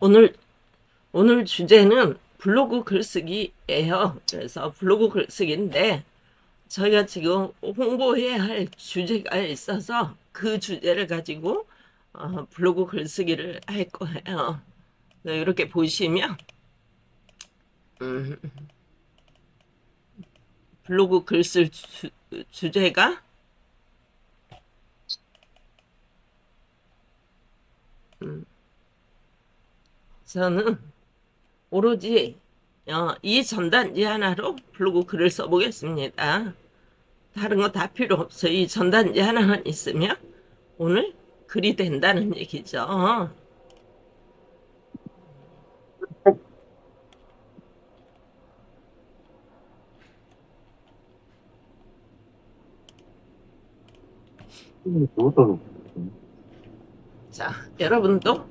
오늘 오늘 주제는 블로그 글쓰기예요. 그래서 블로그 글쓰기인데 저희가 지금 홍보해야 할 주제가 있어서 그 주제를 가지고 블로그 글쓰기를 할 거예요. 네, 이렇게 보시면 음, 블로그 글쓸 주제가 음, 저는 오로지 이 전단지 하나로 블로그 글을 써보겠습니다. 다른 거 다 필요 없어요. 이 전단지 하나만 있으면 오늘 글이 된다는 얘기죠. 그것도 자, 여러분도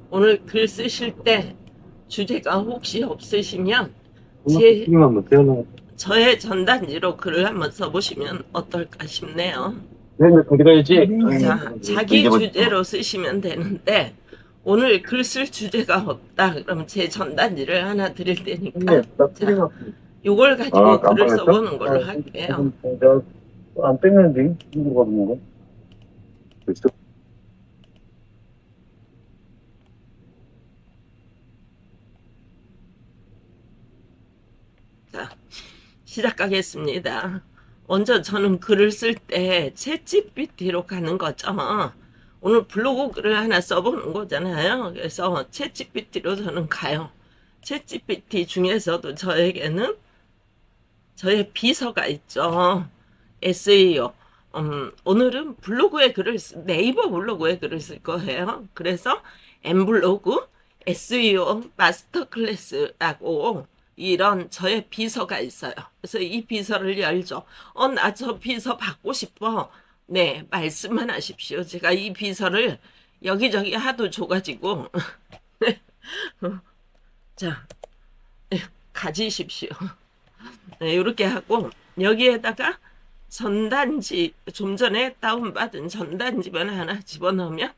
오늘 글 쓰실 때 주제가 혹시 없으시면 제 만 못해요. 저의 전단지로 글을 한번 써보시면 어떨까 싶네요. 맨날 거기 가야지. 자, 자기 주제로 쓰시면 되는데 오늘 글 쓸 주제가 없다. 그럼 제 전단지를 하나 드릴 테니까 나 자, 틀리나? 요걸 아, 가지고 글을 깜빡했어? 써보는 걸로 할게요. 내가 안 뺐는데 이거 받는 거. 됐어. 자, 시작하겠습니다. 먼저 저는 글을 쓸 때 챗GPT로 가는 거죠. 오늘 블로그 글을 하나 써보는 거잖아요. 그래서 챗GPT로 저는 가요. 챗GPT 중에서도 저에게는 저의 비서가 있죠. SEO. 오늘은 블로그에 네이버 블로그에 글을 쓸 거예요. 그래서 M블로그 SEO 마스터 클래스라고 이런 저의 비서가 있어요. 그래서 이 비서를 열죠. 나 저 비서 받고 싶어. 네, 말씀만 하십시오. 제가 이 비서를 여기저기 하도 줘가지고, 자, 가지십시오. 네, 이렇게 하고, 여기에다가 전단지, 좀 전에 다운받은 전단지만 하나 집어넣으면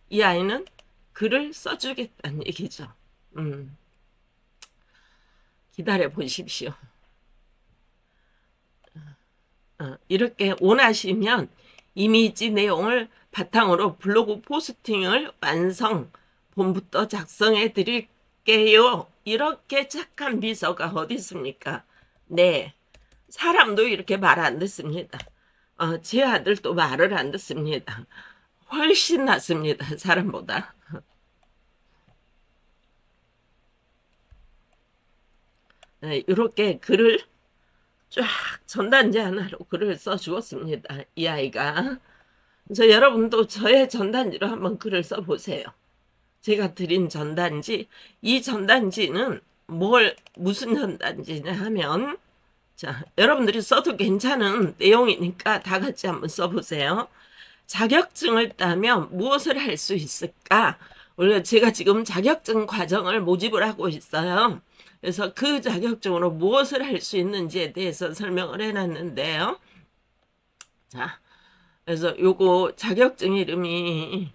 이 아이는 글을 써주겠다는 얘기죠. 음, 기다려 보십시오. 이렇게 원하시면 이미지 내용을 바탕으로 블로그 포스팅을 완성, 봄부터 작성해 드릴게요. 이렇게 착한 비서가 어디 있습니까? 네. 사람도 이렇게 말 안 듣습니다. 제 아들도 말을 안 듣습니다. 훨씬 낫습니다. 사람보다. 네, 이렇게 글을 쫙 전단지 하나로 글을 써 주었습니다. 이 아이가. 여러분도 저의 전단지로 한번 글을 써 보세요. 제가 드린 전단지, 이 전단지는 무슨 전단지냐 하면, 자, 여러분들이 써도 괜찮은 내용이니까 다 같이 한번 써보세요. 자격증을 따면 무엇을 할 수 있을까? 우리가 제가 지금 자격증 과정을 모집을 하고 있어요. 그래서 그 자격증으로 무엇을 할 수 있는지에 대해서 설명을 해놨는데요. 자, 그래서 요거 자격증 이름이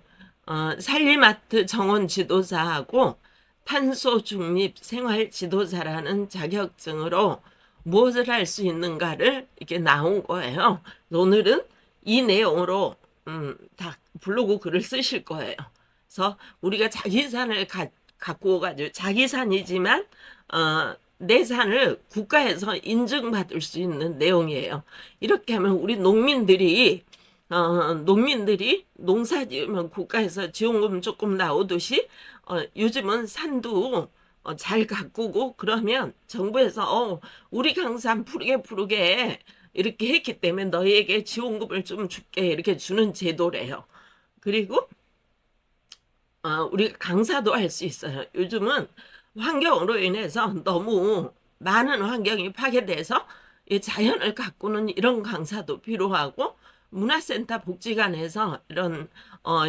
살림아트 정원 지도사하고 탄소 중립 생활 지도사라는 자격증으로 무엇을 할 수 있는가를 이렇게 나온 거예요. 오늘은 이 내용으로 다 블로그 글을 쓰실 거예요. 그래서 우리가 자기 산을 갖고 가지고 자기 산이지만 내 산을 국가에서 인증받을 수 있는 내용이에요. 이렇게 하면 우리 농민들이 농사 지으면 국가에서 지원금 조금 나오듯이 요즘은 산도 잘 가꾸고 그러면 정부에서 우리 강산 푸르게 이렇게 했기 때문에 너희에게 지원금을 좀 줄게 이렇게 주는 제도래요. 그리고 우리가 강사도 할 수 있어요. 요즘은 환경으로 인해서 너무 많은 환경이 파괴돼서 이 자연을 가꾸는 이런 강사도 필요하고 문화센터 복지관에서 이런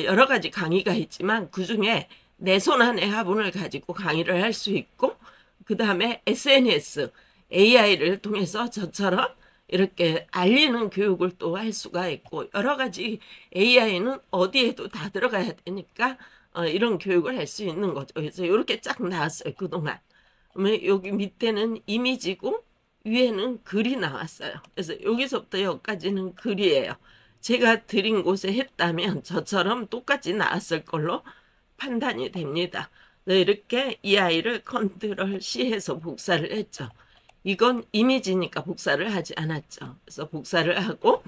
여러 가지 강의가 있지만 그중에 내 손 안의 화분을 가지고 강의를 할 수 있고 그 다음에 SNS, AI를 통해서 저처럼 이렇게 알리는 교육을 또 할 수가 있고 여러 가지 AI는 어디에도 다 들어가야 되니까 이런 교육을 할 수 있는 거죠. 그래서 이렇게 쫙 나왔어요, 그동안. 그러면 여기 밑에는 이미지고 위에는 글이 나왔어요. 그래서 여기서부터 여기까지는 글이에요. 제가 드린 곳에 했다면 저처럼 똑같이 나왔을 걸로 판단이 됩니다. 네, 이렇게 이 아이를 컨트롤 C해서 복사를 했죠. 이건 이미지니까 복사를 하지 않았죠. 그래서 복사를 하고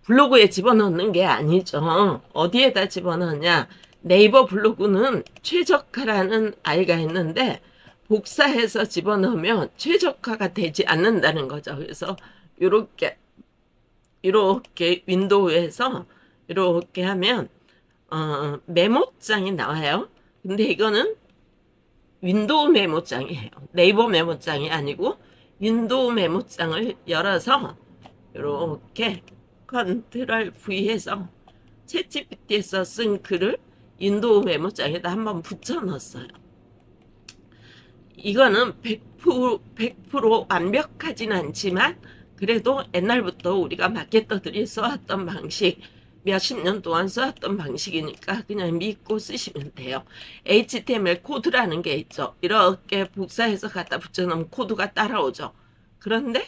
블로그에 집어넣는 게 아니죠. 어디에다 집어넣냐? 네이버 블로그는 최적화라는 아이가 있는데 복사해서 집어넣으면 최적화가 되지 않는다는 거죠. 그래서 이렇게 윈도우에서 이렇게 하면 메모장이 나와요. 근데 이거는 윈도우 메모장이에요. 네이버 메모장이 아니고 윈도우 메모장을 열어서 이렇게 컨트롤 V해서 챗GPT에서 쓴 글을 윈도우 메모장에다 한번 붙여 넣었어요. 이거는 100% 완벽하진 않지만 그래도 옛날부터 우리가 마케터들이 써왔던 방식, 몇십 년 동안 써왔던 방식이니까 그냥 믿고 쓰시면 돼요. HTML 코드라는 게 있죠. 이렇게 복사해서 갖다 붙여놓으면 코드가 따라오죠. 그런데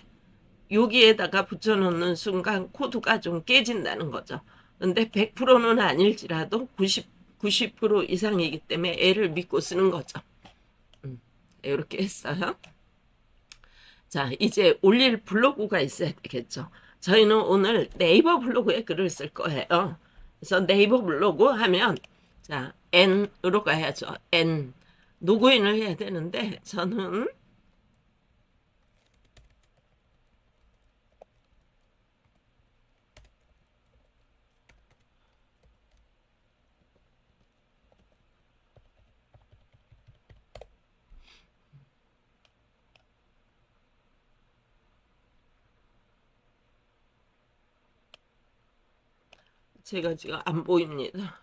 여기에다가 붙여놓는 순간 코드가 좀 깨진다는 거죠. 근데 100%는 아닐지라도 90% 이상이기 때문에 애를 믿고 쓰는 거죠. 이렇게 했어요. 자, 이제 올릴 블로그가 있어야 되겠죠. 저희는 오늘 네이버 블로그에 글을 쓸 거예요. 그래서 네이버 블로그 하면 자, N으로 가야죠. N. 로그인을 해야 되는데 저는 제가 지금 안 보입니다.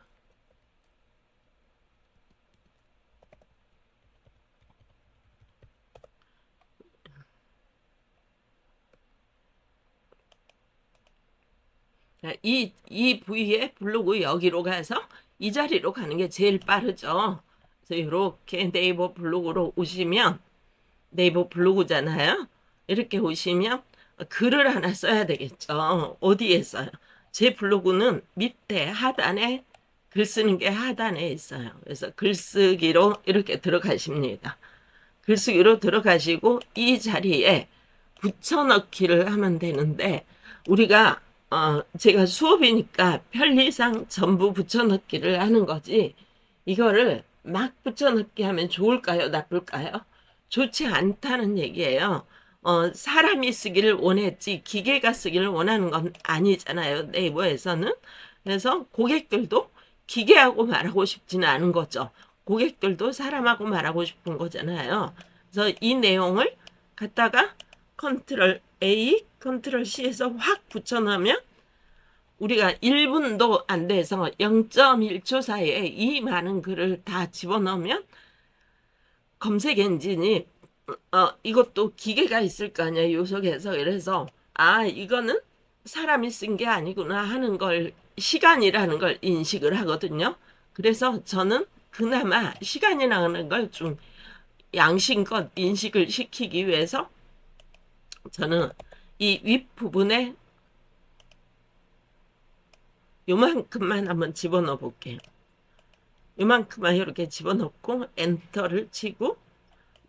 이 부위에 블로그 여기로 가서 이 자리로 가는 게 제일 빠르죠. 그래서 이렇게 네이버 블로그로 오시면 네이버 블로그잖아요. 이렇게 오시면 글을 하나 써야 되겠죠. 어디에 써요? 제 블로그는 밑에 하단에 글 쓰는 게 하단에 있어요. 그래서 글쓰기로 이렇게 들어가십니다. 글쓰기로 들어가시고 이 자리에 붙여넣기를 하면 되는데 우리가 제가 수업이니까 편리상 전부 붙여넣기를 하는 거지 이거를 막 붙여넣기 하면 좋을까요? 나쁠까요? 좋지 않다는 얘기예요. 사람이 쓰기를 원했지 기계가 쓰기를 원하는 건 아니잖아요. 네이버에서는. 그래서 고객들도 기계하고 말하고 싶지는 않은 거죠. 고객들도 사람하고 말하고 싶은 거잖아요. 그래서 이 내용을 갖다가 컨트롤 A, 컨트롤 C에서 확 붙여넣으면 우리가 1분도 안 돼서 0.1초 사이에 이 많은 글을 다 집어넣으면 검색 엔진이 이것도 기계가 있을 거 아니야 요속에서. 그래서 이거는 사람이 쓴 게 아니구나 하는 걸 시간이라는 걸 인식을 하거든요. 그래서 저는 그나마 시간이라는 걸 좀 양심껏 인식을 시키기 위해서 저는 이 윗부분에 요만큼만 한번 집어넣어 볼게요. 요만큼만 이렇게 집어넣고 엔터를 치고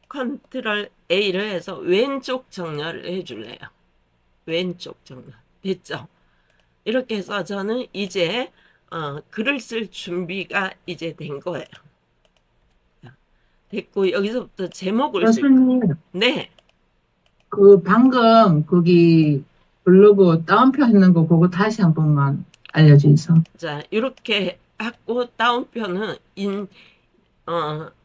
컨트롤 A를 해서 왼쪽 정렬을 해줄래요. 왼쪽 정렬. 됐죠? 이렇게 해서 저는 이제 글을 쓸 준비가 이제 된 거예요. 됐고 여기서부터 제목을 쓸 거예요. 교수님, 네. 그 방금 거기 블로그 따옴표 했는 거 그거 다시 한 번만 알려주세요. 자, 이렇게 하고 다운표는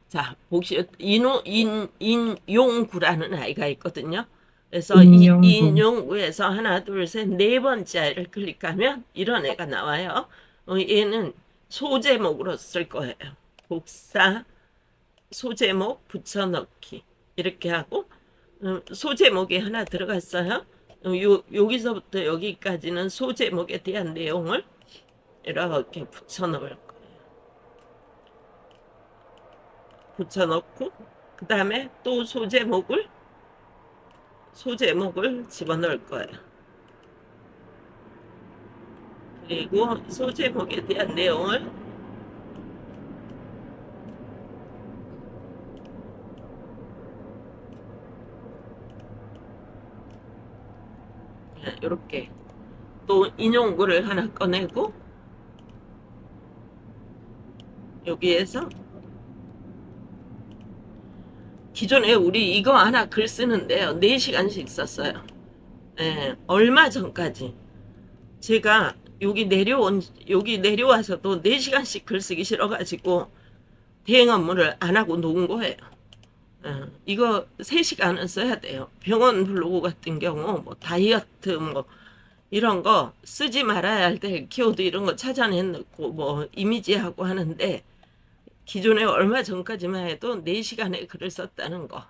자, 보시오. 인용구라는 아이가 있거든요. 그래서 인용구. 인용구에서 하나, 둘, 셋, 네 번째 아이를 클릭하면 이런 애가 나와요. 얘는 소제목으로 쓸 거예요. 복사, 소제목, 붙여넣기. 이렇게 하고, 소제목이 하나 들어갔어요. 여기서부터 여기까지는 소제목에 대한 내용을 이렇게 붙여넣을 거예요. 붙여넣고 그 다음에 또 소제목을 집어넣을 거예요. 그리고 소제목에 대한 내용을 이렇게 또 인용구를 하나 꺼내고 여기에서 기존에 우리 이거 하나 글 쓰는데요. 4시간씩 썼어요. 예, 얼마 전까지 제가 여기 내려와서도 4시간씩 글 쓰기 싫어가지고 대행 업무를 안 하고 놓은 거예요. 이거 3시간은 써야 돼요. 병원 블로그 같은 경우 뭐 다이어트 뭐 이런 거 쓰지 말아야 할 때 키워드 이런 거 찾아내놓고 뭐 이미지하고 하는데 기존에 얼마 전까지만 해도 4시간에 글을 썼다는 거.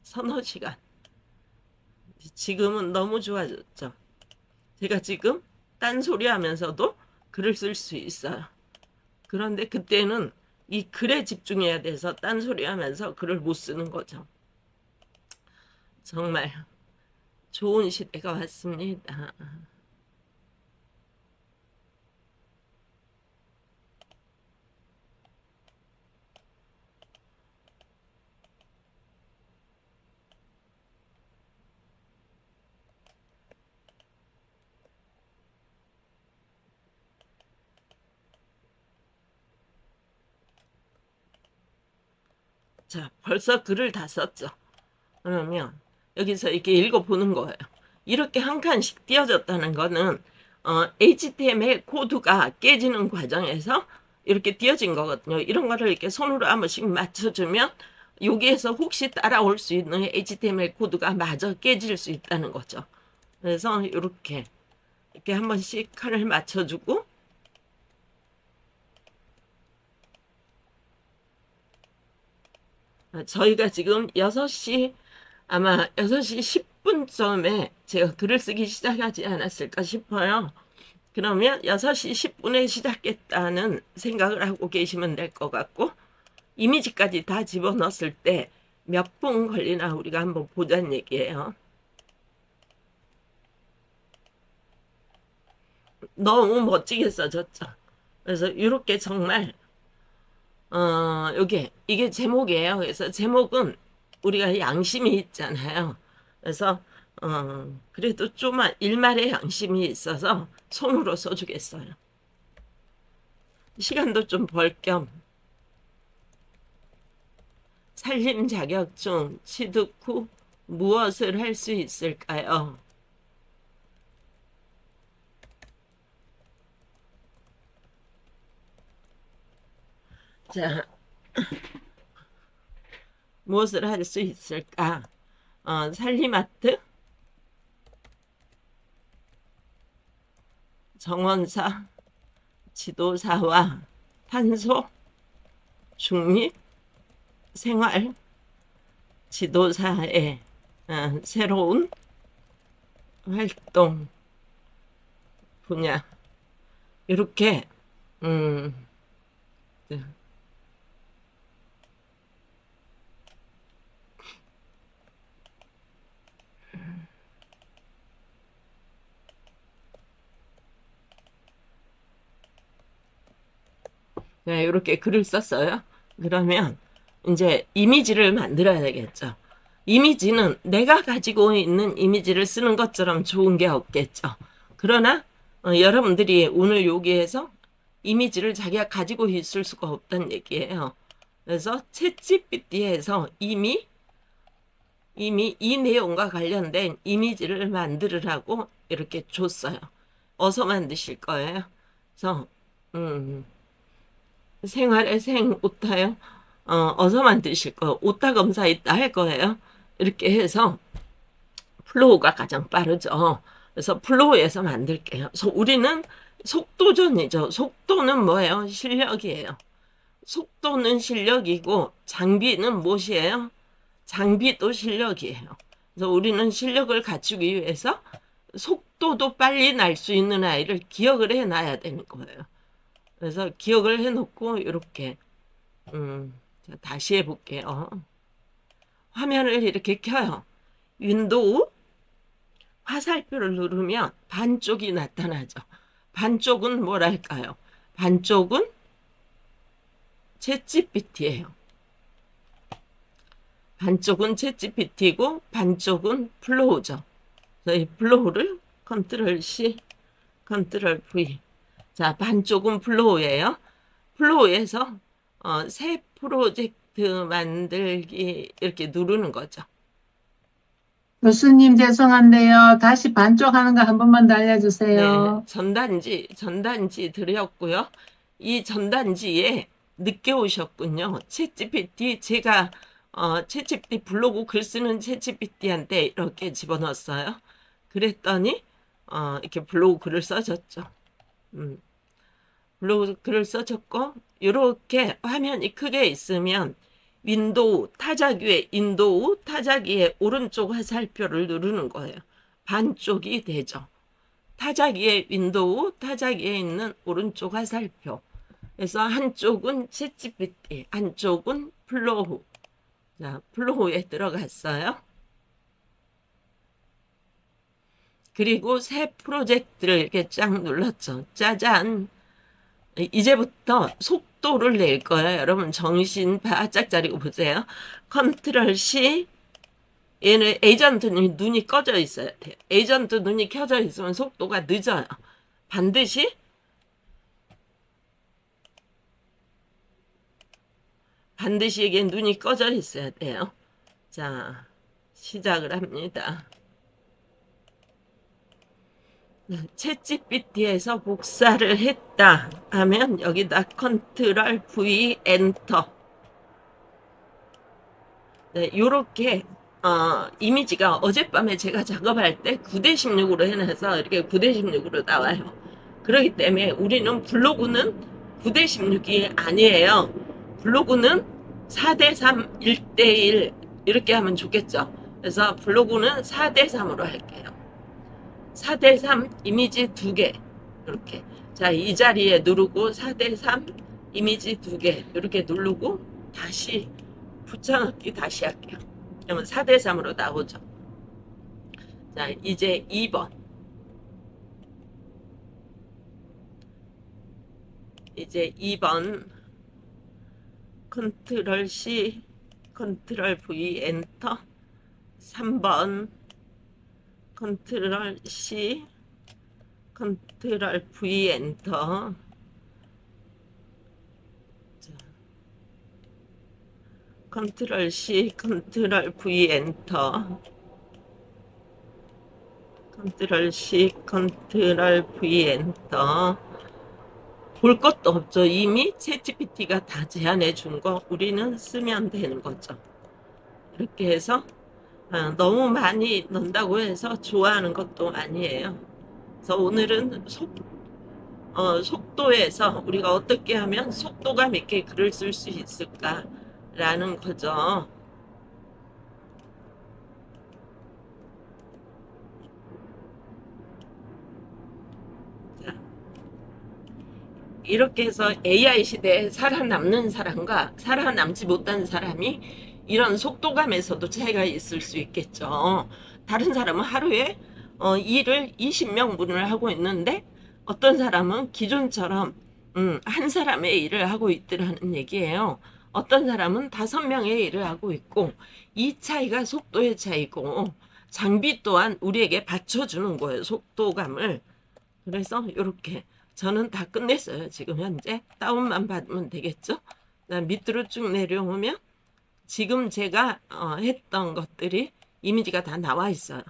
서너 시간. 지금은 너무 좋아졌죠. 제가 지금 딴소리 하면서도 글을 쓸 수 있어요. 그런데 그때는 이 글에 집중해야 돼서 딴소리 하면서 글을 못 쓰는 거죠. 정말 좋은 시대가 왔습니다. 자, 벌써 글을 다 썼죠. 그러면 여기서 이렇게 읽어보는 거예요. 이렇게 한 칸씩 띄어졌다는 거는 HTML 코드가 깨지는 과정에서 이렇게 띄어진 거거든요. 이런 거를 이렇게 손으로 한 번씩 맞춰주면 여기에서 혹시 따라올 수 있는 HTML 코드가 마저 깨질 수 있다는 거죠. 그래서 이렇게 한 번씩 칸을 맞춰주고 저희가 지금 6시 아마 6시 10분쯤에 제가 글을 쓰기 시작하지 않았을까 싶어요. 그러면 6시 10분에 시작했다는 생각을 하고 계시면 될 것 같고 이미지까지 다 집어넣었을 때 몇 분 걸리나 우리가 한번 보자는 얘기예요. 너무 멋지게 써졌죠. 그래서 이렇게 정말 이게 제목이에요. 그래서 제목은 우리가 양심이 있잖아요. 그래서 그래도 좀만 일말의 양심이 있어서 손으로 써주겠어요. 시간도 좀 벌 겸 살림 자격증 취득 후 무엇을 할 수 있을까요? 자, 무엇을 할 수 있을까? 살림아트, 정원사, 지도사와 탄소, 중립, 생활, 지도사의 새로운 활동 분야 이렇게 네. 네, 이렇게 글을 썼어요. 그러면 이제 이미지를 만들어야 되겠죠. 이미지는 내가 가지고 있는 이미지를 쓰는 것처럼 좋은 게 없겠죠. 그러나 여러분들이 오늘 여기에서 이미지를 자기가 가지고 있을 수가 없다는 얘기예요. 그래서 챗GPT에서 이미 이 내용과 관련된 이미지를 만들으라고 이렇게 줬어요. 어서 만드실 거예요. 그래서 생활의 오타요. 어서 만드실 거예요. 오타 검사 있다 할 거예요. 이렇게 해서 플로우가 가장 빠르죠. 그래서 플로우에서 만들게요. 그래서 우리는 속도전이죠. 속도는 뭐예요? 실력이에요. 속도는 실력이고 장비는 무엇이에요? 장비도 실력이에요. 그래서 우리는 실력을 갖추기 위해서 속도도 빨리 날 수 있는 아이를 기억을 해놔야 되는 거예요. 그래서 기억을 해놓고 이렇게 자, 다시 해볼게요. 화면을 이렇게 켜요. 윈도우 화살표를 누르면 반쪽이 나타나죠. 반쪽은 뭐랄까요? 반쪽은 챗GPT예요. 반쪽은 챗GPT고 반쪽은 플로우죠. 저희 플로우를 컨트롤 C, 컨트롤 V. 자, 반쪽은 플로우예요. 플로우에서 새 프로젝트 만들기 이렇게 누르는 거죠. 교수님 죄송한데요. 다시 반쪽 하는 거 한 번만 더 네, 알려주세요. 전단지 드렸고요. 이 전단지에 늦게 오셨군요. 챗GPT 제가 챗GPT 블로그 글 쓰는 챗GPT한테 이렇게 집어넣었어요. 그랬더니 이렇게 블로그 글을 써줬죠. 블로그 글을 써줬고 이렇게 화면이 크게 있으면 윈도우 타자기의 오른쪽 화살표를 누르는 거예요. 반쪽이 되죠. 타자기에 윈도우 타자기에 있는 오른쪽 화살표. 그래서 한쪽은 챗GPT, 한쪽은 플로우. 자, 플로우에 들어갔어요. 그리고 새 프로젝트를 이렇게 쫙 눌렀죠. 짜잔. 이제부터 속도를 낼 거예요. 여러분 정신 바짝 차리고 보세요. 컨트롤 C. 얘는 에이전트 눈이 꺼져 있어야 돼요. 에이전트 눈이 켜져 있으면 속도가 늦어요. 반드시 이게 눈이 꺼져 있어야 돼요. 자, 시작을 합니다. 챗GPT에서 복사를 했다 하면 여기다 컨트롤 V 엔터. 네, 요렇게 이미지가 어젯밤에 제가 작업할 때 9대16으로 해놔서 이렇게 9대16으로 나와요. 그렇기 때문에 우리는 블로그는 9대16이 아니에요. 블로그는 4대3, 1대1 이렇게 하면 좋겠죠. 그래서 블로그는 4대3으로 할게요. 4대3 이미지 2개 이렇게. 자, 이 자리에 누르고 4대3 이미지 2개 이렇게 누르고 다시 붙여넣기 다시 할게요. 그러면 4대3으로 나오죠. 자, 이제 2번. 이제 2번 컨트롤 C, 컨트롤 V 엔터. 3번 컨트롤 C, 컨트롤 V 엔터. 자, 컨트롤 C, 컨트롤 V 엔터. 컨트롤 C, 컨트롤 V 엔터. 볼 것도 없죠. 이미 챗GPT가 다 제안해 준 거 우리는 쓰면 되는 거죠. 이렇게 해서 너무 많이 넣는다고 해서 좋아하는 것도 아니에요. 그래서 오늘은 속도에서 우리가 어떻게 하면 속도감 있게 글을 쓸 수 있을까라는 거죠. 자, 이렇게 해서 AI 시대에 살아남는 사람과 살아남지 못한 사람이 이런 속도감에서도 차이가 있을 수 있겠죠. 다른 사람은 하루에 일을 20명분을 하고 있는데 어떤 사람은 기존처럼 한 사람의 일을 하고 있더라는 얘기예요. 어떤 사람은 5명의 일을 하고 있고 이 차이가 속도의 차이고 장비 또한 우리에게 받쳐주는 거예요. 속도감을. 그래서 이렇게 저는 다 끝냈어요. 지금 현재 다운만 받으면 되겠죠. 밑으로 쭉 내려오면 지금 제가 했던 것들이 이미지가 다 나와 있어요.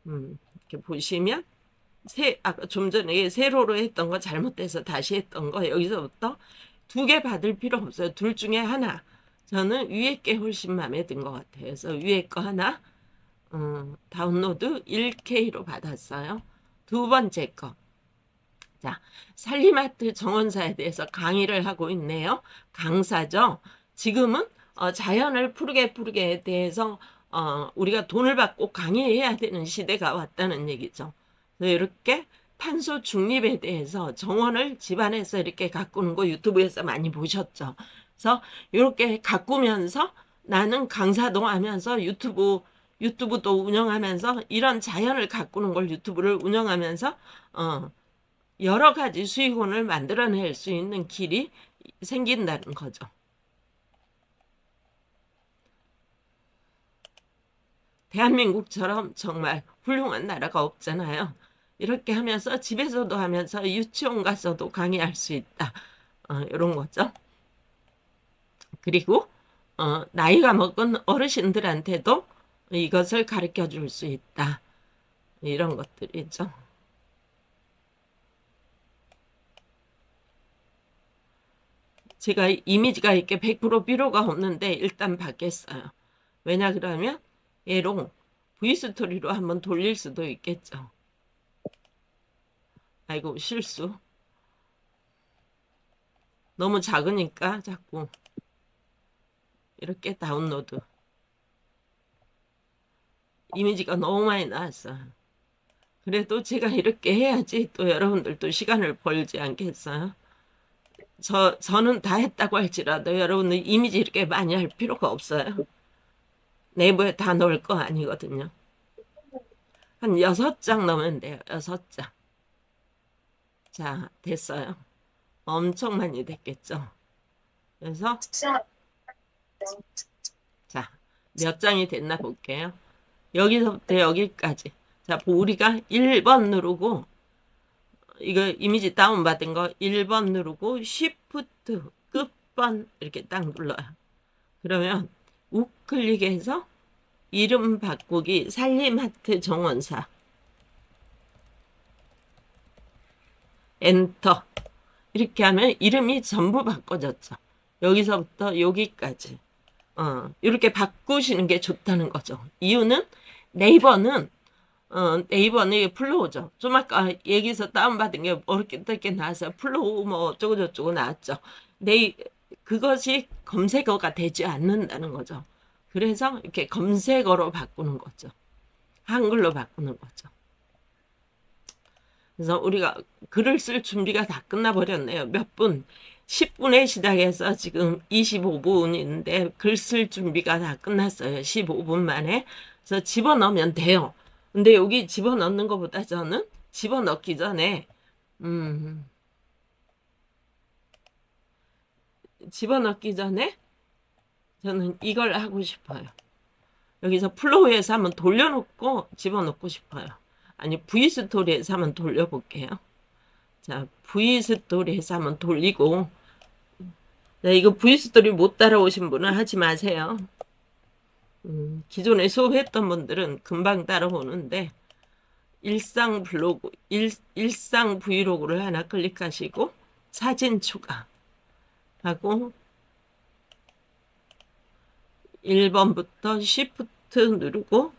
이렇게 보시면 아까 좀 전에 세로로 했던 거 잘못돼서 다시 했던 거 여기서부터 2개 받을 필요 없어요. 둘 중에 하나. 저는 위에 게 훨씬 마음에 든 것 같아요. 그래서 위에 거 하나 다운로드 1K로 받았어요. 두 번째 거. 자, 살림아트 정원사에 대해서 강의를 하고 있네요. 강사죠. 지금은 자연을 푸르게에 대해서 우리가 돈을 받고 강의해야 되는 시대가 왔다는 얘기죠. 이렇게 탄소 중립에 대해서 정원을 집안에서 이렇게 가꾸는 거 유튜브에서 많이 보셨죠. 그래서 이렇게 가꾸면서 나는 강사도 하면서 유튜브도 운영하면서 이런 자연을 가꾸는 걸 유튜브를 운영하면서 여러 가지 수익원을 만들어낼 수 있는 길이 생긴다는 거죠. 대한민국처럼 정말 훌륭한 나라가 없잖아요. 이렇게 하면서 집에서도 하면서 유치원 가서도 강의할 수 있다. 이런 거죠. 그리고 나이가 먹은 어르신들한테도 이것을 가르쳐 줄 수 있다. 이런 것들이죠. 제가 이미지가 이렇게 100% 필요가 없는데 일단 받겠어요. 왜냐 그러면 얘로 V스토리로 한번 돌릴 수도 있겠죠. 아이고 실수. 너무 작으니까 자꾸 이렇게 다운로드. 이미지가 너무 많이 나왔어요. 그래도 제가 이렇게 해야지 또 여러분들도 시간을 벌지 않겠어요? 저는 다 했다고 할지라도 여러분들 이미지 이렇게 많이 할 필요가 없어요. 네이버에 다 넣을 거 아니거든요. 한 6장 넣으면 돼요. 6장. 자, 됐어요. 엄청 많이 됐겠죠. 그래서 자, 몇 장이 됐나 볼게요. 여기서부터 여기까지. 자, 우리가 1번 누르고 이거 이미지 다운받은 거 1번 누르고 Shift 끝번 이렇게 딱 눌러요. 그러면 우클릭해서 이름 바꾸기 살림하트 정원사 엔터 이렇게 하면 이름이 전부 바꿔졌죠. 여기서부터 여기까지 이렇게 바꾸시는 게 좋다는 거죠. 이유는 네이버는 네이버는 플로우죠. 좀 아까 얘기해서 다운받은 게 어렵게 나왔어요. 플로우 뭐 어쩌고저쩌고 나왔죠. 그것이 검색어가 되지 않는다는 거죠. 그래서 이렇게 검색어로 바꾸는 거죠. 한글로 바꾸는 거죠. 그래서 우리가 글을 쓸 준비가 다 끝나버렸네요. 몇 분? 10분에 시작해서 지금 25분인데 글 쓸 준비가 다 끝났어요. 15분 만에. 그래서 집어넣으면 돼요. 근데 여기 집어넣는 것보다 저는 집어넣기 전에 집어넣기 전에 저는 이걸 하고 싶어요. 여기서 플로우에서 한번 돌려놓고 집어넣고 싶어요. 아니 V스토리에서 한번 돌려볼게요. 자, V스토리에서 한번 돌리고 네, 이거 V스토리 못 따라오신 분은 하지 마세요. 기존에 수업했던 분들은 금방 따라오는데 일상 블로그, 일상 브이로그를 하나 클릭하시고 사진 추가하고 1번부터 Shift 누르고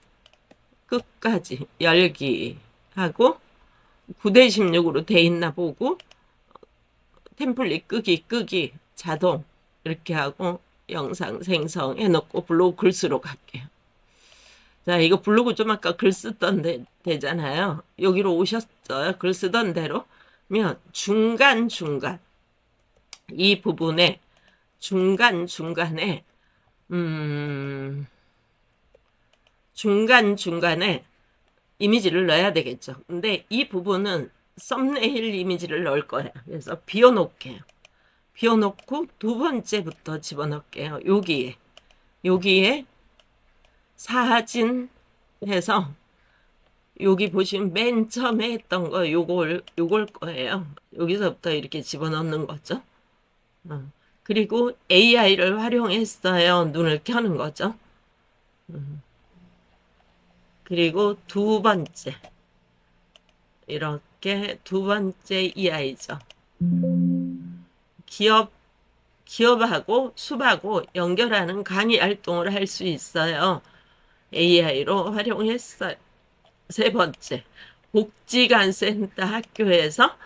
끝까지 열기 하고 9:16으로 돼 있나 보고 템플릿 끄기 자동 이렇게 하고 영상 생성해 놓고 블로그 글 쓰러 갈게요. 자, 이거 블로그 좀 아까 글 쓰던 되잖아요. 여기로 오셨어요. 글 쓰던 대로. 면 중간중간 이 부분에 중간중간에 중간중간에 이미지를 넣어야 되겠죠. 근데 이 부분은 썸네일 이미지를 넣을 거예요. 그래서 비워놓을게요. 비워놓고 두 번째부터 집어넣을게요. 여기에 사진 해서 여기 보시면 맨 처음에 했던 거 요걸 거예요. 여기서부터 이렇게 집어넣는 거죠. 그리고 AI를 활용했어요. 눈을 켜는 거죠. 그리고 두 번째 이렇게 두 번째 EI죠. 기업하고 숲하고 연결하는 강의 활동을 할 수 있어요. AI로 활용했어요. 세 번째, 복지관센터 학교에서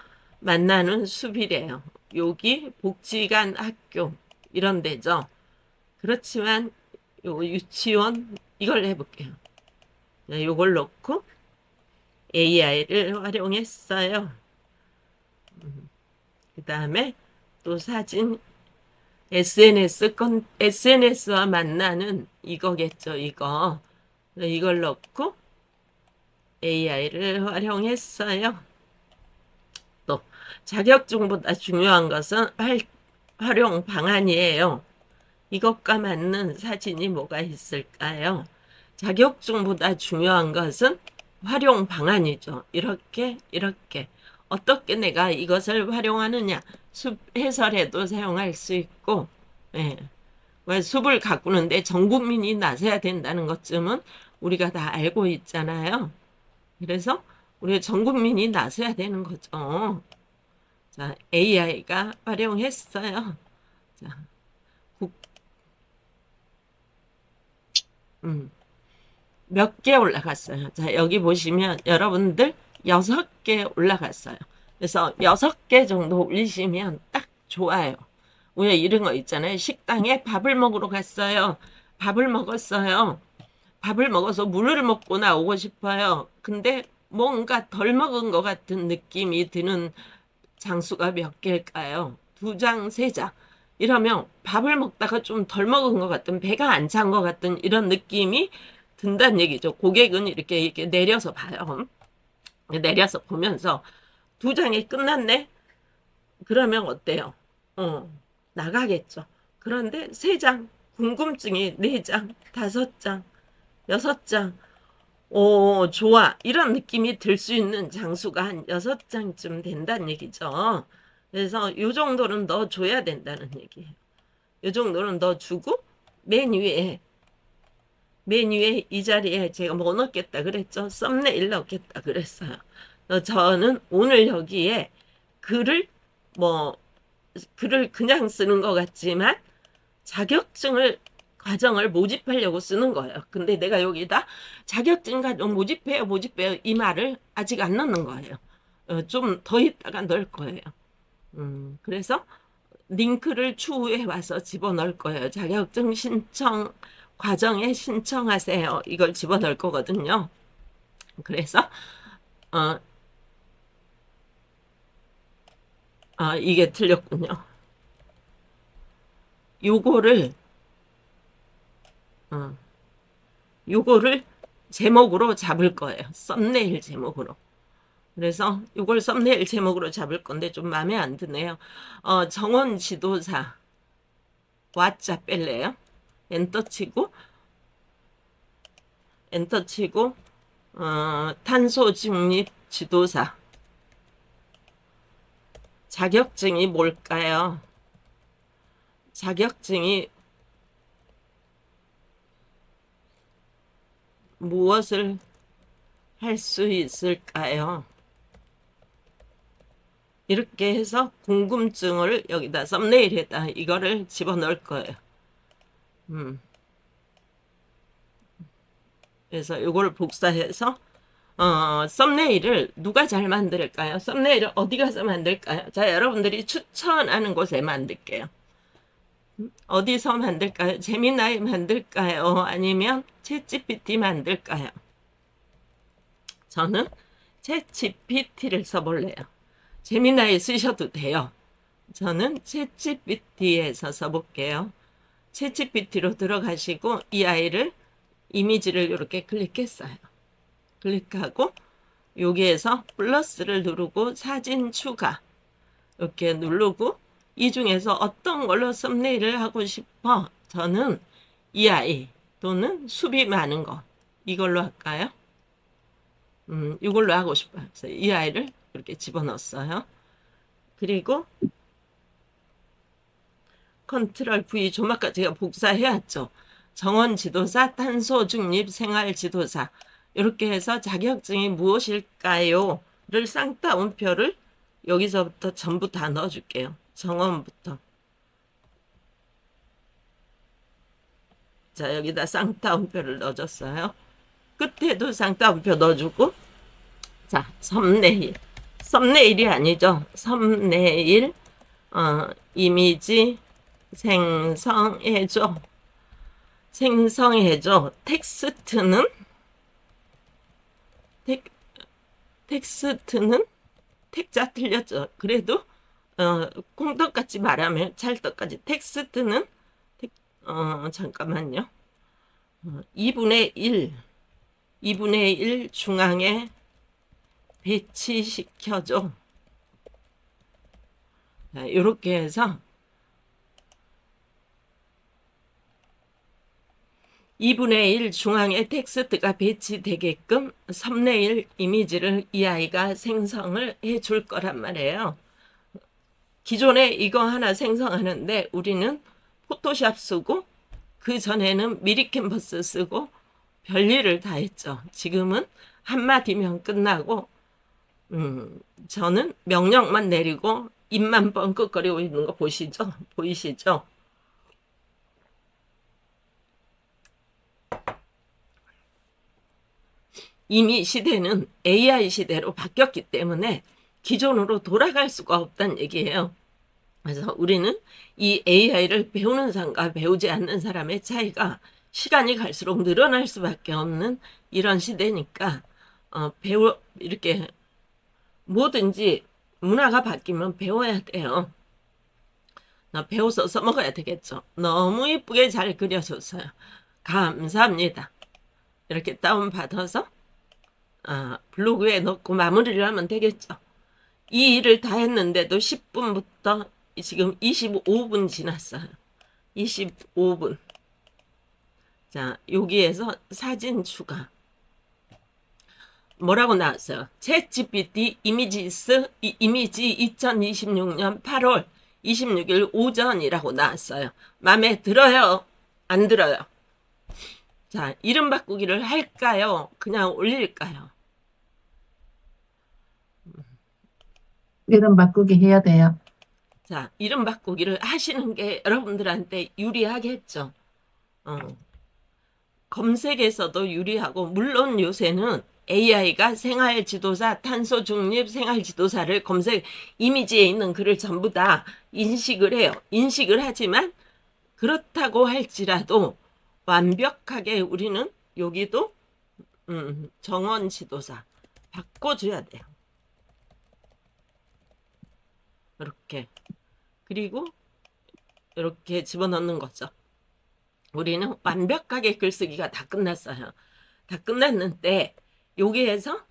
만나는 숲이래요. 여기 복지관 학교 이런 데죠. 그렇지만 요 유치원 이걸 해볼게요. 요걸 넣고 AI를 활용했어요. 그 다음에 또 사진 SNS와 만나는 이거겠죠, 이거. 이걸 넣고 AI를 활용했어요. 또 자격증보다 중요한 것은 활용 방안이에요. 이것과 맞는 사진이 뭐가 있을까요? 자격증보다 중요한 것은 활용 방안이죠. 이렇게 어떻게 내가 이것을 활용하느냐. 숲 해설에도 사용할 수 있고, 예. 왜 숲을 가꾸는데 전 국민이 나서야 된다는 것쯤은 우리가 다 알고 있잖아요. 그래서 우리 전 국민이 나서야 되는 거죠. 자, AI가 활용했어요. 자, 몇 개 올라갔어요. 자, 여기 보시면 여러분들 6개 올라갔어요. 그래서 6개 정도 올리시면 딱 좋아요. 왜 이런 거 있잖아요. 식당에 밥을 먹으러 갔어요. 밥을 먹었어요. 밥을 먹어서 물을 먹고 나오고 싶어요. 근데 뭔가 덜 먹은 것 같은 느낌이 드는 장수가 몇 개일까요? 2장, 3장. 이러면 밥을 먹다가 좀 덜 먹은 것 같은, 배가 안 찬 것 같은 이런 느낌이 든다는 얘기죠. 고객은 이렇게 내려서 봐요. 내려서 보면서 2장이 끝났네? 그러면 어때요? 나가겠죠. 그런데 3장, 궁금증이 4장, 5장, 6장, 좋아. 이런 느낌이 들 수 있는 장수가 한 6장쯤 된다는 얘기죠. 그래서 요 정도는 넣어줘야 된다는 얘기예요. 요 정도는 넣어주고 맨 위에 이 자리에 제가 뭐 넣겠다 그랬죠. 썸네일 넣겠다 그랬어요. 저는 오늘 여기에 글을 뭐 글을 그냥 쓰는 것 같지만 자격증을 과정을 모집하려고 쓰는 거예요. 근데 내가 여기다 자격증 과정 모집해요 이 말을 아직 안 넣는 거예요. 좀 더 있다가 넣을 거예요. 그래서 링크를 추후에 와서 집어넣을 거예요. 자격증 신청 과정에 신청하세요. 이걸 집어넣을 거거든요. 그래서 어, 이게 틀렸군요. 요거를 어, 요거를 제목으로 잡을 거예요. 썸네일 제목으로. 그래서 이걸 썸네일 제목으로 잡을 건데 좀 마음에 안 드네요. 정원 지도사 와짜 뺄래요. 엔터 치고 탄소 중립 지도사 자격증이 뭘까요? 자격증이 무엇을 할 수 있을까요? 이렇게 해서 궁금증을 여기다 썸네일에다 이거를 집어넣을 거예요. 그래서 이걸 복사해서 썸네일을 누가 잘 만들까요? 썸네일을 어디 가서 만들까요? 자, 여러분들이 추천하는 곳에 만들게요. 어디서 만들까요? 재미나이 만들까요? 아니면 챗GPT 만들까요? 저는 챗GPT를 써볼래요. 재미나이 쓰셔도 돼요. 저는 챗GPT에서 써볼게요. 챗GPT로 들어가시고 이 아이를 이미지를 이렇게 클릭했어요. 클릭하고 여기에서 플러스를 누르고 사진 추가 이렇게 누르고 이 중에서 어떤 걸로 썸네일을 하고 싶어? 저는 이 아이 또는 숲이 많은 거 이걸로 할까요? 이걸로 하고 싶어요. 그래서 이 아이를 이렇게 집어넣었어요. 그리고 컨트롤 V 좀 아까 제가 복사해왔죠. 정원 지도사, 탄소 중립 생활 지도사 이렇게 해서 자격증이 무엇일까요? 를 쌍따옴표를 여기서부터 전부 다 넣어줄게요. 정원부터. 자, 여기다 쌍따옴표를 넣어줬어요. 끝에도 쌍따옴표 넣어주고 자, 썸네일이 아니죠. 썸네일 이미지 생성해줘. 텍스트는 텍스트는 택자 틀렸죠. 그래도 콩떡같이 말하면 찰떡같이 텍스트는 잠깐만요. 2분의 1, 2분의 1 중앙에 배치시켜줘. 이렇게 해서 2분의 1 중앙에 텍스트가 배치되게끔 썸네일 이미지를 이 아이가 생성을 해줄 거란 말이에요. 기존에 이거 하나 생성하는데 우리는 포토샵 쓰고 그 전에는 미리 캔버스 쓰고 별일을 다 했죠. 지금은 한마디면 끝나고 저는 명령만 내리고 입만 뻥긋거리고 있는 거 보시죠? 보이시죠? 이미 시대는 AI 시대로 바뀌었기 때문에 기존으로 돌아갈 수가 없다는 얘기예요. 그래서 우리는 이 AI를 배우는 사람과 배우지 않는 사람의 차이가 시간이 갈수록 늘어날 수밖에 없는 이런 시대니까 이렇게 뭐든지 문화가 바뀌면 배워야 돼요. 배워서 써먹어야 되겠죠. 너무 이쁘게 잘 그려줬어요. 감사합니다. 이렇게 다운받아서 블로그에 넣고 마무리를 하면 되겠죠. 이 일을 다 했는데도 10분부터 지금 25분 지났어요. 25분. 자, 여기에서 사진 추가. 뭐라고 나왔어요? 챗GPT 이미지 2026년 8월 26일 오전이라고 나왔어요. 마음에 들어요? 안 들어요? 자, 이름 바꾸기를 할까요? 그냥 올릴까요? 이름 바꾸기 해야 돼요. 자, 이름 바꾸기를 하시는 게 여러분들한테 유리하겠죠. 검색에서도 유리하고, 물론 요새는 AI가 생활지도사, 탄소중립 생활지도사를 검색, 이미지에 있는 글을 전부 다 인식을 해요. 인식을 하지만 그렇다고 할지라도 완벽하게 우리는 여기도 정원지도사 바꿔줘야 돼요. 이렇게. 그리고 이렇게 집어넣는 거죠. 우리는 완벽하게 글쓰기가 다 끝났어요. 다 끝났는데 여기에서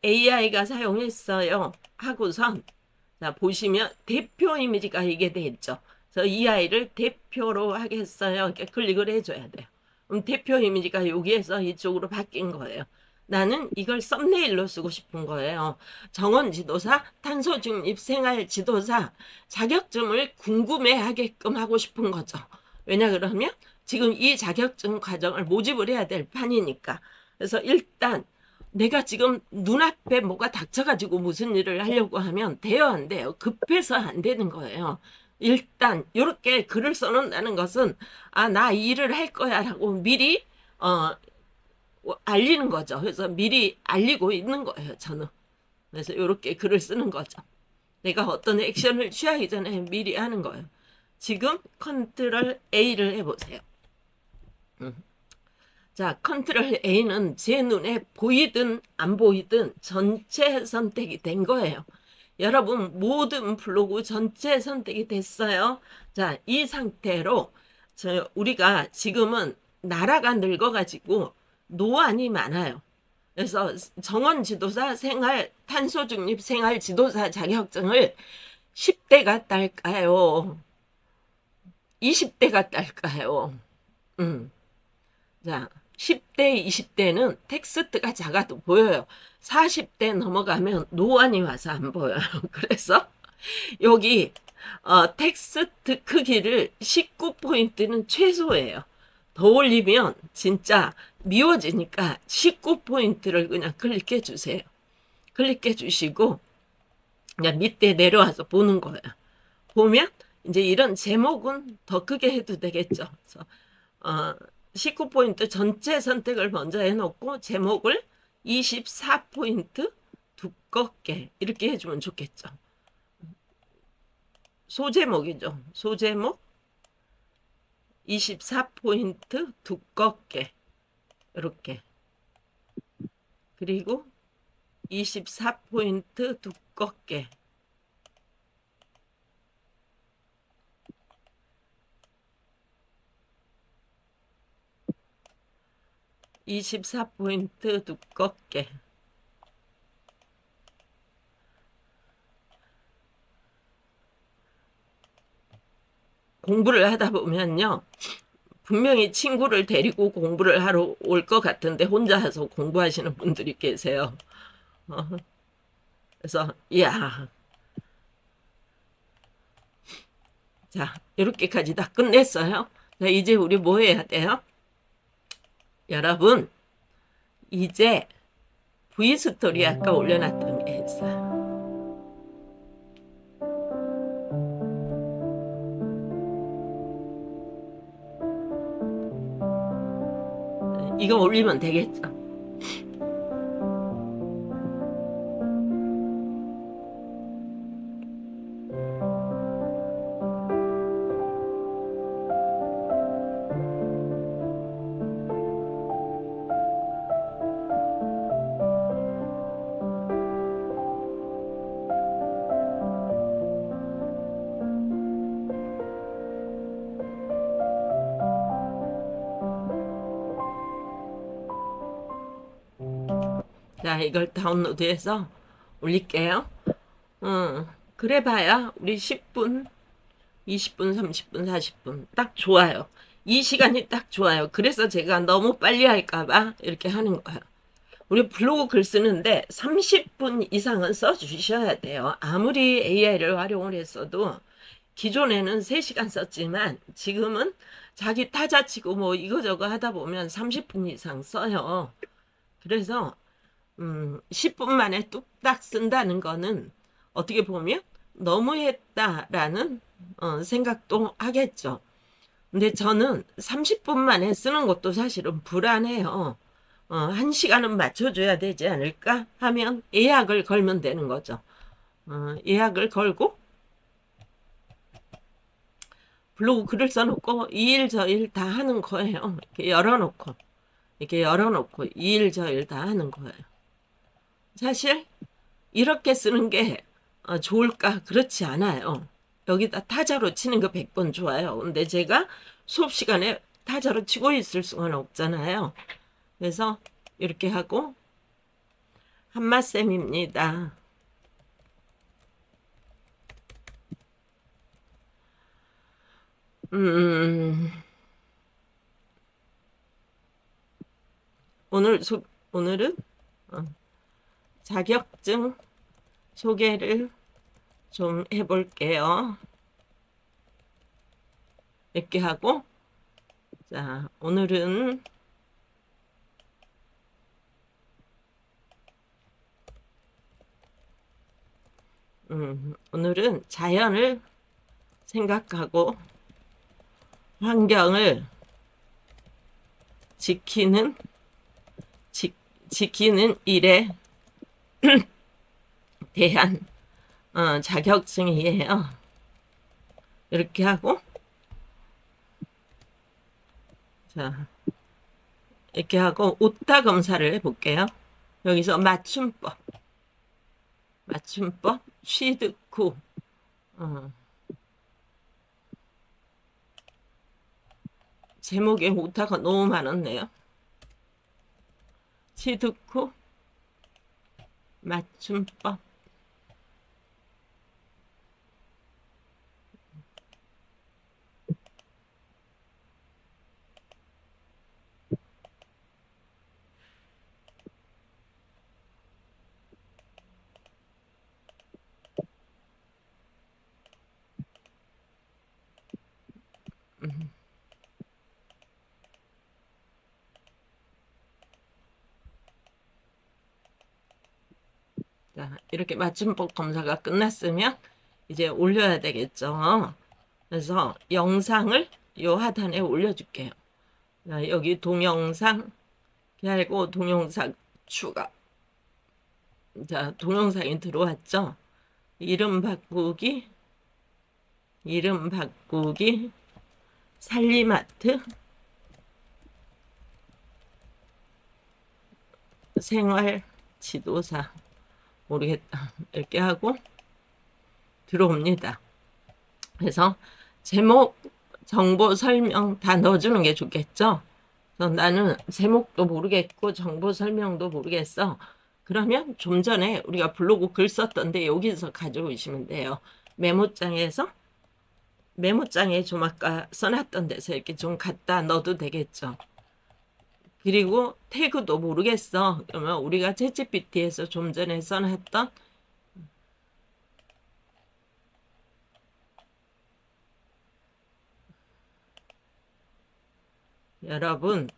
AI가 사용했어요 하고선 자 보시면 대표 이미지가 이게 돼 있죠. 그래서 이 아이를 대표로 하겠어요. 이렇게 클릭을 해줘야 돼요. 그럼 대표 이미지가 여기에서 이쪽으로 바뀐 거예요. 나는 이걸 썸네일로 쓰고 싶은 거예요. 정원지도사, 탄소중립 생활지도사 자격증을 궁금해하게끔 하고 싶은 거죠. 왜냐 그러면 지금 이 자격증 과정을 모집을 해야 될 판이니까. 그래서 일단 내가 지금 눈앞에 뭐가 닥쳐가지고 무슨 일을 하려고 하면 돼요, 안 돼요? 급해서 안 되는 거예요. 일단 이렇게 글을 써놓는다는 것은 나 이 일을 할 거야 라고 미리 알리는 거죠. 그래서 미리 알리고 있는 거예요, 저는. 그래서 이렇게 글을 쓰는 거죠. 내가 어떤 액션을 취하기 전에 미리 하는 거예요. 지금 컨트롤 A를 해보세요. 자, 컨트롤 A는 제 눈에 보이든 안 보이든 전체 선택이 된 거예요. 여러분 모든 블로그 전체 선택이 됐어요. 자, 이 상태로 우리가 지금은 나라가 늙어가지고 노안이 많아요. 그래서 정원지도사 탄소중립 생활지도사 자격증을 10대가 딸까요? 20대가 딸까요? 자, 10대, 20대는 텍스트가 작아도 보여요. 40대 넘어가면 노안이 와서 안 보여요. 그래서 여기 텍스트 크기를 19포인트는 최소예요. 더 올리면 진짜 미워지니까 19포인트를 그냥 클릭해 주세요. 클릭해 주시고 그냥 밑에 내려와서 보는 거예요. 보면 이제 이런 제목은 더 크게 해도 되겠죠. 그래서 19포인트 전체 선택을 먼저 해놓고 제목을 24포인트 두껍게 이렇게 해주면 좋겠죠. 소제목이죠. 소제목 24포인트 두껍게 이렇게 그리고 24포인트 두껍게 24포인트 두껍게. 공부를 하다 보면요. 분명히 친구를 데리고 공부를 하러 올 것 같은데 혼자서 공부하시는 분들이 계세요. 어, 그래서 이야, 자, 이렇게까지 다 끝냈어요. 자, 이제 우리 뭐 해야 돼요? 여러분, 이제 V스토리 아까 올려놨던 게 있어요. 이거 올리면 되겠죠? 자, 이걸 다운로드해서 올릴게요. 그래 봐야 우리 10분, 20분, 30분, 40분 딱 좋아요. 이 시간이 딱 좋아요. 그래서 제가 너무 빨리 할까봐 이렇게 하는 거예요. 우리 블로그 글 쓰는데 30분 이상은 써주셔야 돼요. 아무리 AI를 활용을 했어도 기존에는 3시간 썼지만 지금은 자기 타자 치고 뭐 이거저거 하다 보면 30분 이상 써요. 그래서 10분 만에 뚝딱 쓴다는 거는 어떻게 보면 너무했다라는 생각도 하겠죠. 근데 저는 30분 만에 쓰는 것도 사실은 불안해요. 1시간은 맞춰줘야 되지 않을까 하면 예약을 걸면 되는 거죠. 예약을 걸고 블로그 글을 써놓고 이 일 저 일 다 하는 거예요. 이렇게 열어놓고 이 일 저 일 다 하는 거예요. 사실 이렇게 쓰는 게 좋을까? 그렇지 않아요. 여기다 타자로 치는 거 100번 좋아요. 근데 제가 수업 시간에 타자로 치고 있을 수는 없잖아요. 그래서 이렇게 하고 한마쌤입니다. 오늘은 자격증 소개를 좀 해볼게요. 이렇게 하고, 자, 오늘은 자연을 생각하고 환경을 지키는 일에 대한 자격증이에요. 이렇게 하고, 자, 이렇게 하고 오타 검사를 해볼게요. 여기서 맞춤법 취득 후 제목에 오타가 너무 많았네요. 취득 후 맞춤법 자, 이렇게 맞춤법 검사가 끝났으면 이제 올려야 되겠죠. 그래서 영상을 요 하단에 올려줄게요. 자, 여기 동영상 그리고 동영상 추가. 자, 동영상이 들어왔죠. 이름 바꾸기, 살림아트, 생활 지도사. 모르겠다. 이렇게 하고 들어옵니다. 그래서 제목, 정보 설명 다 넣어주는 게 좋겠죠. 그래서 나는 제목도 모르겠고 정보 설명도 모르겠어. 그러면 좀 전에 우리가 블로그 글 썼던데 여기서 가져오시면 돼요. 메모장에서 메모장에 좀 아까 써놨던 데서 이렇게 좀 갖다 넣어도 되겠죠. 그리고 태그도 모르겠어. 그러면 우리가 챗GPT에서 좀 전에 써놨던 여러분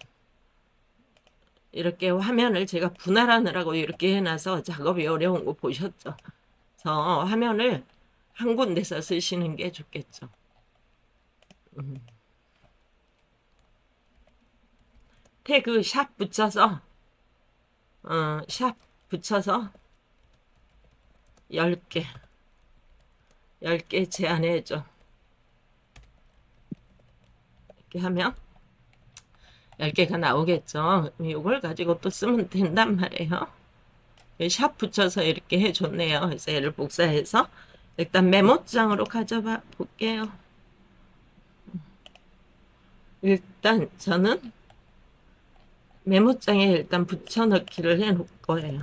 이렇게 화면을 제가 분할하느라고 이렇게 해놔서 작업이 어려운 거 보셨죠? 그래서 화면을 한 군데서 쓰시는 게 좋겠죠. 태그 샵 붙여서 샵 붙여서 10개 10개 제한해줘. 이렇게 하면 10개가 나오겠죠. 이걸 가지고 또 쓰면 된단 말이에요. 샵 붙여서 이렇게 해줬네요. 그래서 얘를 복사해서 일단 메모장으로 가져봐 볼게요. 일단 저는 메모장에 일단 붙여넣기를 해 놓을 거예요.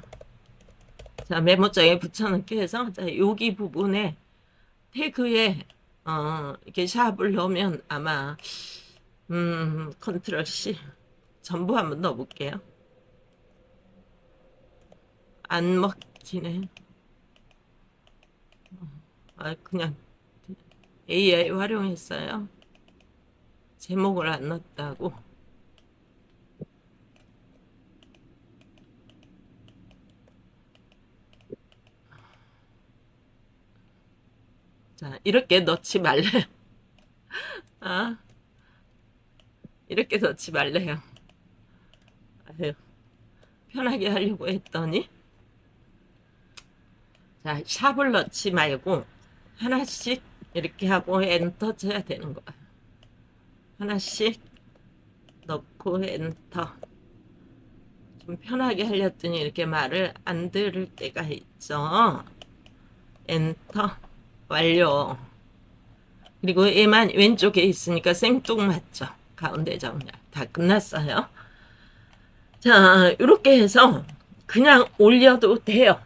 자, 메모장에 붙여넣기 해서 자, 여기 부분에 태그에 이렇게 샵을 넣으면 아마 컨트롤 C 전부 한번 넣어볼게요. 안 먹히네. 그냥 AI 활용했어요. 제목을 안 넣었다고. 자, 이렇게 넣지 말래요. 아, 이렇게 넣지 말래요. 아유, 편하게 하려고 했더니. 자, 샵을 넣지 말고 하나씩 이렇게 하고 엔터 쳐야 되는 거야. 하나씩 넣고 엔터. 좀 편하게 하렸더니 이렇게 말을 안 들을 때가 있죠. 엔터 완료. 그리고 얘만 왼쪽에 있으니까 생뚱맞죠. 가운데 정렬 다 끝났어요. 자, 이렇게 해서 그냥 올려도 돼요.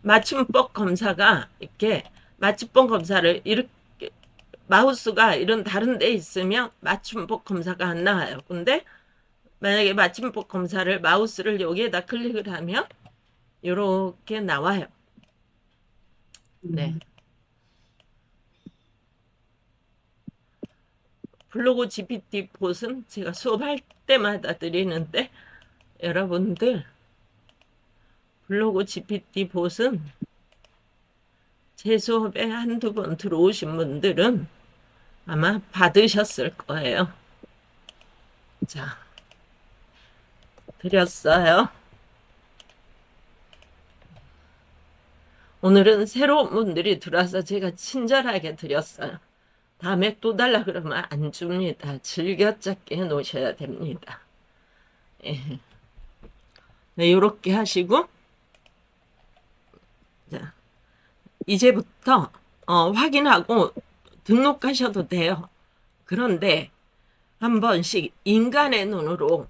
맞춤법 검사가 이렇게 맞춤법 검사를 이렇게 마우스가 이런 다른 데 있으면 맞춤법 검사가 안 나와요. 근데 만약에 맞춤법 검사를 마우스를 여기에다 클릭을 하면 이렇게 나와요. 네. 블로그 GPT 봇은 제가 수업할 때마다 드리는데 여러분들 블로그 GPT 봇은 제 수업에 한두 번 들어오신 분들은 아마 받으셨을 거예요. 자, 드렸어요. 오늘은 새로운 분들이 들어와서 제가 친절하게 드렸어요. 다음에 또 달라 그러면 안 줍니다. 즐겨찾기 해놓으셔야 됩니다. 예. 네, 이렇게 하시고 자, 이제부터 확인하고 등록하셔도 돼요. 그런데 한 번씩 인간의 눈으로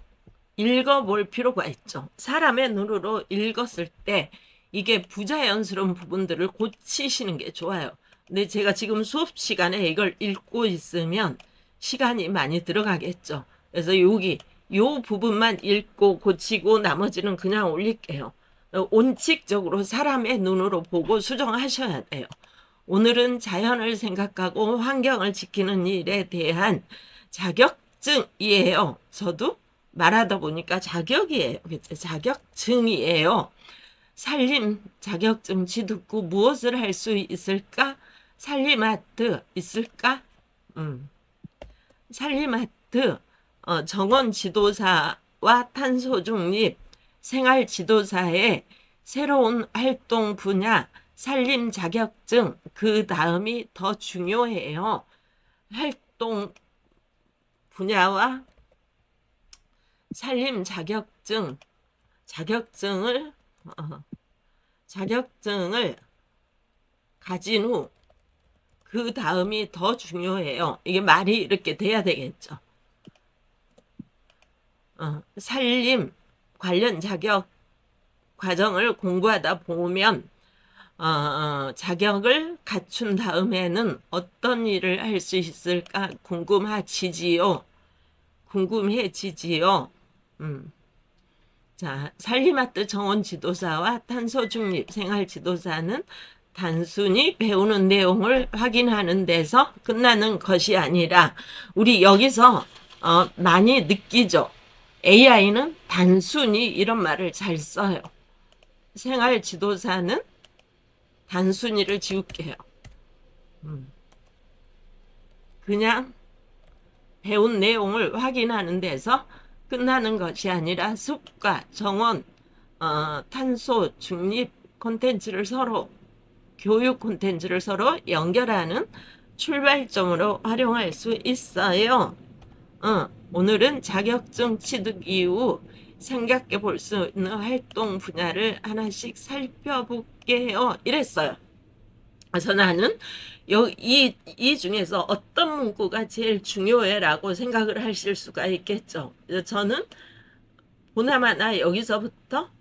읽어볼 필요가 있죠. 사람의 눈으로 읽었을 때 이게 부자연스러운 부분들을 고치시는 게 좋아요. 근데 제가 지금 수업 시간에 이걸 읽고 있으면 시간이 많이 들어가겠죠. 그래서 여기 요 부분만 읽고 고치고 나머지는 그냥 올릴게요. 원칙적으로 사람의 눈으로 보고 수정하셔야 돼요. 오늘은 자연을 생각하고 환경을 지키는 일에 대한 자격증이에요. 저도 말하다 보니까 자격이에요. 그치? 자격증이에요. 살림 자격증 취득 후 무엇을 할 수 있을까? 살림아트 있을까? 살림아트, 정원 지도사와 탄소 중립, 생활 지도사의 새로운 활동 분야, 살림 자격증, 그 다음이 더 중요해요. 활동 분야와 살림 자격증을 자격증을 가진 후 그 다음이 더 중요해요. 이게 말이 이렇게 돼야 되겠죠. 살림 관련 자격 과정을 공부하다 보면 자격을 갖춘 다음에는 어떤 일을 할 수 있을까 궁금해지지요. 자, 살림아트 정원 지도사와 탄소 중립 생활 지도사는 단순히 배우는 내용을 확인하는 데서 끝나는 것이 아니라 우리 여기서 많이 느끼죠. AI는 단순히 이런 말을 잘 써요. 생활 지도사는 단순히를 지울게요. 그냥 배운 내용을 확인하는 데서 끝나는 것이 아니라 숲과 정원, 탄소 중립 콘텐츠를 서로 교육 콘텐츠를 서로 연결하는 출발점으로 활용할 수 있어요. 오늘은 자격증 취득 이후 생각해 볼 수 있는 활동 분야를 하나씩 살펴볼게요. 이랬어요. 그래서 나는 이 중에서 어떤 문구가 제일 중요해라고 생각을 하실 수가 있겠죠. 그래서 저는 보나마나 여기서부터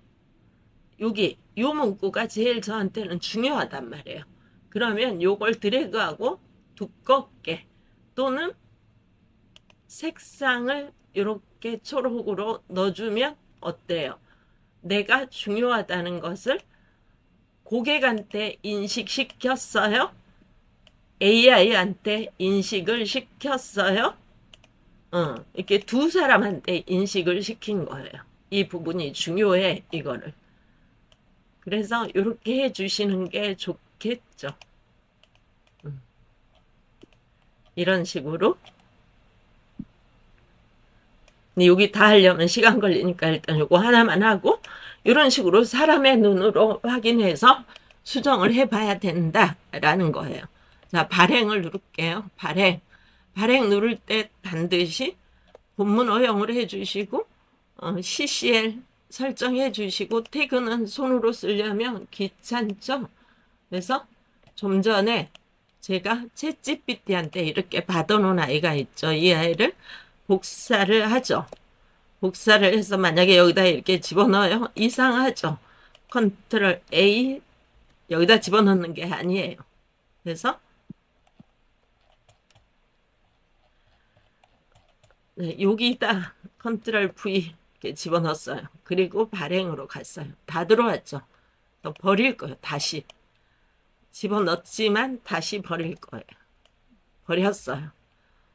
여기 요 문구가 제일 저한테는 중요하단 말이에요. 그러면 요걸 드래그하고 두껍게 또는 색상을 이렇게 초록으로 넣어주면 어때요? 내가 중요하다는 것을 고객한테 인식시켰어요? AI한테 인식을 시켰어요? 이렇게 두 사람한테 인식을 시킨 거예요. 이 부분이 중요해, 이거를. 그래서 이렇게 해주시는 게 좋겠죠. 이런 식으로. 근데 여기 다 하려면 시간 걸리니까 일단 이거 하나만 하고 이런 식으로 사람의 눈으로 확인해서 수정을 해봐야 된다라는 거예요. 자, 발행을 누를게요. 발행 누를 때 반드시 본문 허용을 해주시고 CCL 설정해 주시고 태그는 손으로 쓰려면 귀찮죠. 그래서 좀 전에 제가 챗GPT한테 이렇게 받아놓은 아이가 있죠. 이 아이를 복사를 하죠. 복사를 해서 만약에 여기다 이렇게 집어넣어요. 이상하죠. 컨트롤 A 여기다 집어넣는 게 아니에요. 그래서 네, 여기다 컨트롤 V 이렇게 집어넣었어요. 그리고 발행으로 갔어요. 다 들어왔죠. 버릴 거예요. 다시 집어넣었지만 다시 버릴 거예요. 버렸어요.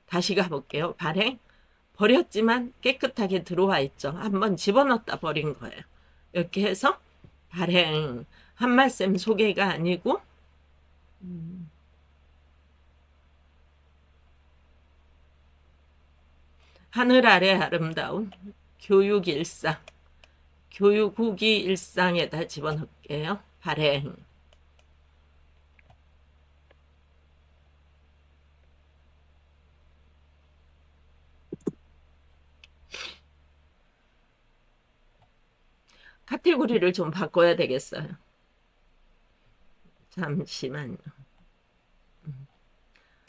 다시 가볼게요. 발행 버렸지만 깨끗하게 들어와 있죠. 한번 집어넣었다 버린 거예요. 이렇게 해서 발행 한말씀 소개가 아니고 하늘 아래 아름다운 교육 일상 교육 후기 일상에다 집어넣을게요. 발행 카테고리를 좀 바꿔야 되겠어요. 잠시만요.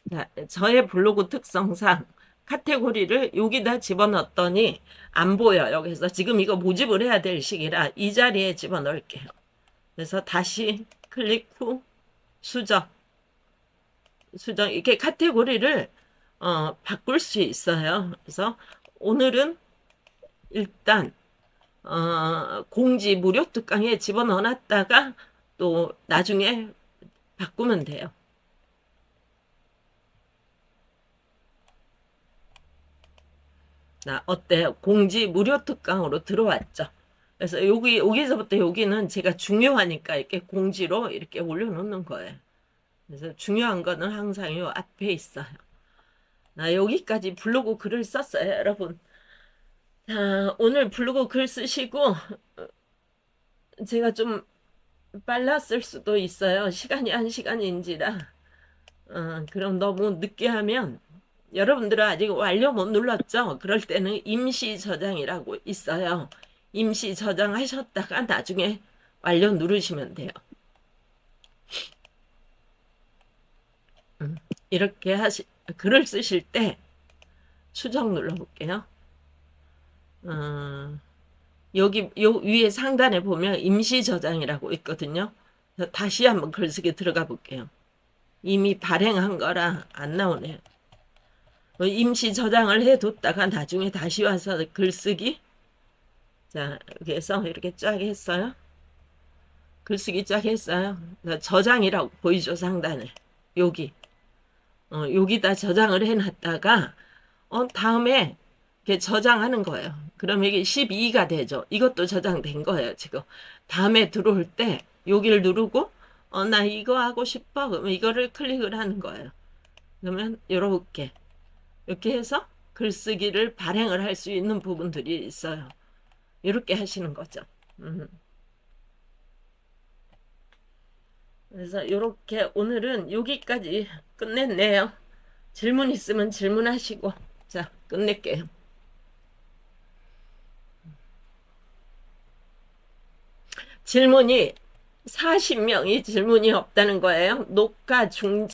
자, 저의 블로그 특성상 카테고리를 여기다 집어넣었더니 안 보여요. 그래서 지금 이거 모집을 해야 될 시기라 이 자리에 집어넣을게요. 그래서 다시 클릭 후 수정 이렇게 카테고리를 바꿀 수 있어요. 그래서 오늘은 일단 공지 무료 특강에 집어넣어놨다가 또 나중에 바꾸면 돼요. 어때요? 공지 무료 특강으로 들어왔죠. 그래서 여기서부터 여기는 제가 중요하니까 이렇게 공지로 이렇게 올려놓는 거예요. 그래서 중요한 거는 항상 요 앞에 있어요. 나 여기까지 블로그 글을 썼어요, 여러분. 자, 오늘 블로그 글 쓰시고 제가 좀 빨랐을 수도 있어요. 시간이 1시간인지라. 그럼 너무 늦게 하면 여러분들은 아직 완료 못 눌렀죠? 그럴 때는 임시 저장이라고 있어요. 임시 저장하셨다가 나중에 완료 누르시면 돼요. 이렇게 글을 쓰실 때 추적 눌러볼게요. 여기 요 위에 상단에 보면 임시 저장이라고 있거든요. 다시 한번 글쓰기 들어가 볼게요. 이미 발행한 거라 안 나오네요. 임시 저장을 해뒀다가 나중에 다시 와서 글쓰기. 자, 여기 해서 이렇게 쫙 했어요. 글쓰기 쫙 했어요. 저장이라고 보이죠, 상단에. 여기. 여기다 저장을 해놨다가, 다음에 이렇게 저장하는 거예요. 그럼 이게 12가 되죠. 이것도 저장된 거예요, 지금. 다음에 들어올 때, 여기를 누르고, 나 이거 하고 싶어. 그러면 이거를 클릭을 하는 거예요. 그러면 이렇게. 이렇게 해서 글쓰기를 발행을 할 수 있는 부분들이 있어요. 이렇게 하시는 거죠. 그래서 이렇게 오늘은 여기까지 끝냈네요. 질문 있으면 질문하시고. 자, 끝낼게요. 질문이 40명이 질문이 없다는 거예요. 녹화 중